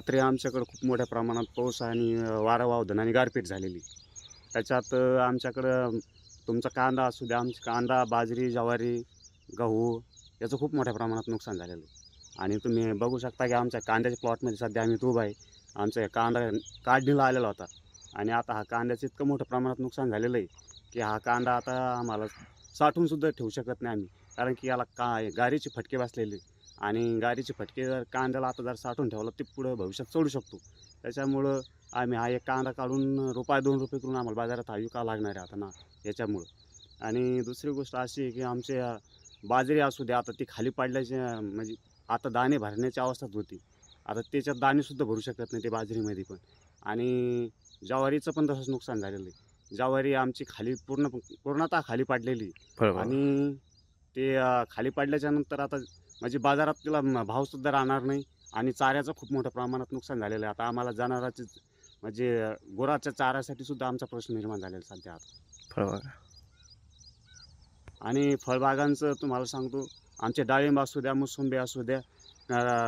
रात्री आमच्याकडं खूप मोठ्या प्रमाणात पाऊस आणि वारा वावधन आणि गारपीट झालेली. त्याच्यात आमच्याकडं तुमचा कांदा असू द्या, आमचा कांदा, बाजरी, ज्वारी, गहू याचं खूप मोठ्या प्रमाणात नुकसान झालेलं आहे. आणि तुम्ही बघू शकता की आमच्या कांद्याच्या प्लॉटमध्ये सध्या आम्ही उभा आहे. आमचा कांदा काढणीला आलेला होता आणि आता हा कांद्याचं इतकं मोठं प्रमाणात नुकसान झालेलं आहे की हा कांदा आता आम्हाला साठवूनसुद्धा ठेवू शकत नाही आम्ही. कारण की याला गारीचे फटके बसलेले आणि गारीचे फटके जर कांद्याला आता जर साठवून ठेवलं ते पुढं भविष्यात चढू शकतो. त्याच्यामुळं आम्ही हा एक कांदा काढून ₹2 करून आम्हाला बाजारात हा विकावा लागणार आहे आता ना याच्यामुळं. आणि दुसरी गोष्ट अशी आहे की आमचे बाजरी असू द्या, आता ती खाली पडल्याची म्हणजे आता दाणे भरण्याची अवस्थेत होती. आता त्याच्यात दाणेसुद्धा भरू शकत नाही ते बाजरीमध्ये पण. आणि ज्वारीचं पण तसंच नुकसान झालेलं आहे. ज्वारी आमची खाली पूर्णतः खाली पडलेली बरोबर. आणि ते खाली पडल्याच्यानंतर आता म्हणजे बाजारात तिला भावसुद्धा राहणार नाही आणि चाऱ्याचं खूप मोठ्या प्रमाणात नुकसान झालेलं आहे. आता आम्हाला जनावरांचे म्हणजे गुराच्या चाऱ्यासाठी सुद्धा आमचा प्रश्न निर्माण झालेला आहे सध्या आता. बरोबर. आणि फळबागांचं तुम्हाला सांगतो, आमचे डाळिंब असू द्या, मोसंबी असू द्या,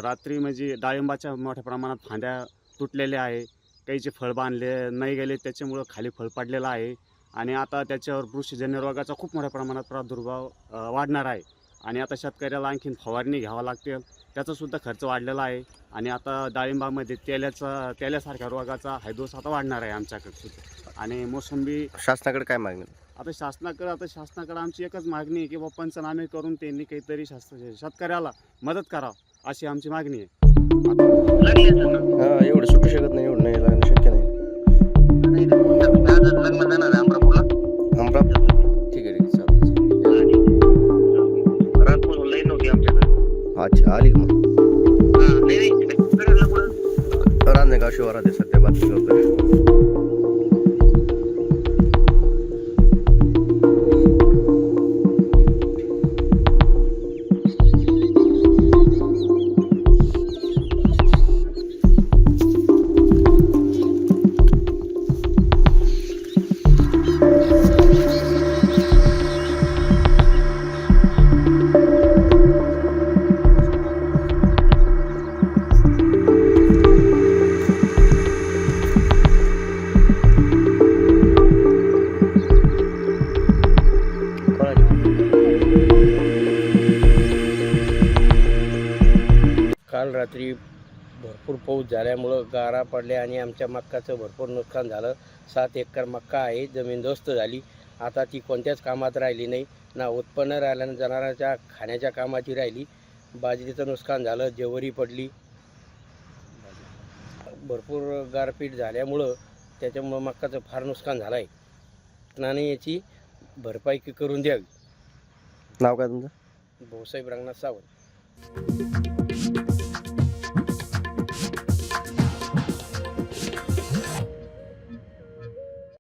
रात्री म्हणजे डाळिंबाच्या मोठ्या प्रमाणात फांद्या तुटलेल्या आहे. काहीचे फळ बांधले नाही गेले त्याच्यामुळं खाली फळ पडलेलं आहे आणि आता त्याच्यावर बुरशीजन्य रोगाचा खूप मोठ्या प्रमाणात प्रादुर्भाव वाढणार आहे आणि आता शेतकऱ्याला आणखीन फवारणी घ्यावं लागते. त्याचासुद्धा खर्च वाढलेला आहे आणि आता डाळिंबामध्ये तेल्यासारख्या रोगाचा हैदोस आता वाढणार आहे आमच्याकडे सुद्धा. आणि मोसंबी शासनाकडे काय मागणी? आता शासनाकडे आमची एकच मागणी आहे की बाबा पंचनामे करून त्यांनी काहीतरी शेतकऱ्याला मदत करावं अशी आमची मागणी आहे. हां, एवढं सुटू शकत नाही, एवढं नाही लागणं शक्य नाही. अमरापूर? ठीक आहे, ठीक आहे. चालतं. अच्छा, आली का मग? रांजणगाव शिवारात आहे सध्या बातमी करतोय. काल रात्री भरपूर पाऊस झाल्यामुळं गारा पडल्या आणि आमच्या मक्काचं भरपूर नुकसान झालं. 7 एकर मक्का आहे, जमीन दोस्त झाली. आता ती कोणत्याच कामात राहिली नाही, ना उत्पन्न राहिलं, ना जनावरांच्या खाण्याच्या कामाची राहिली. बाजरीचं नुकसान झालं, ज्वारी पडली. भरपूर गारपीट झाल्यामुळं त्याच्यामुळं मक्काचं फार नुकसान झालं आहे आणि याची भरपाई करून द्यावी. नाव काय तुमचं? भाऊसाहेब रंगनाथ सावंत.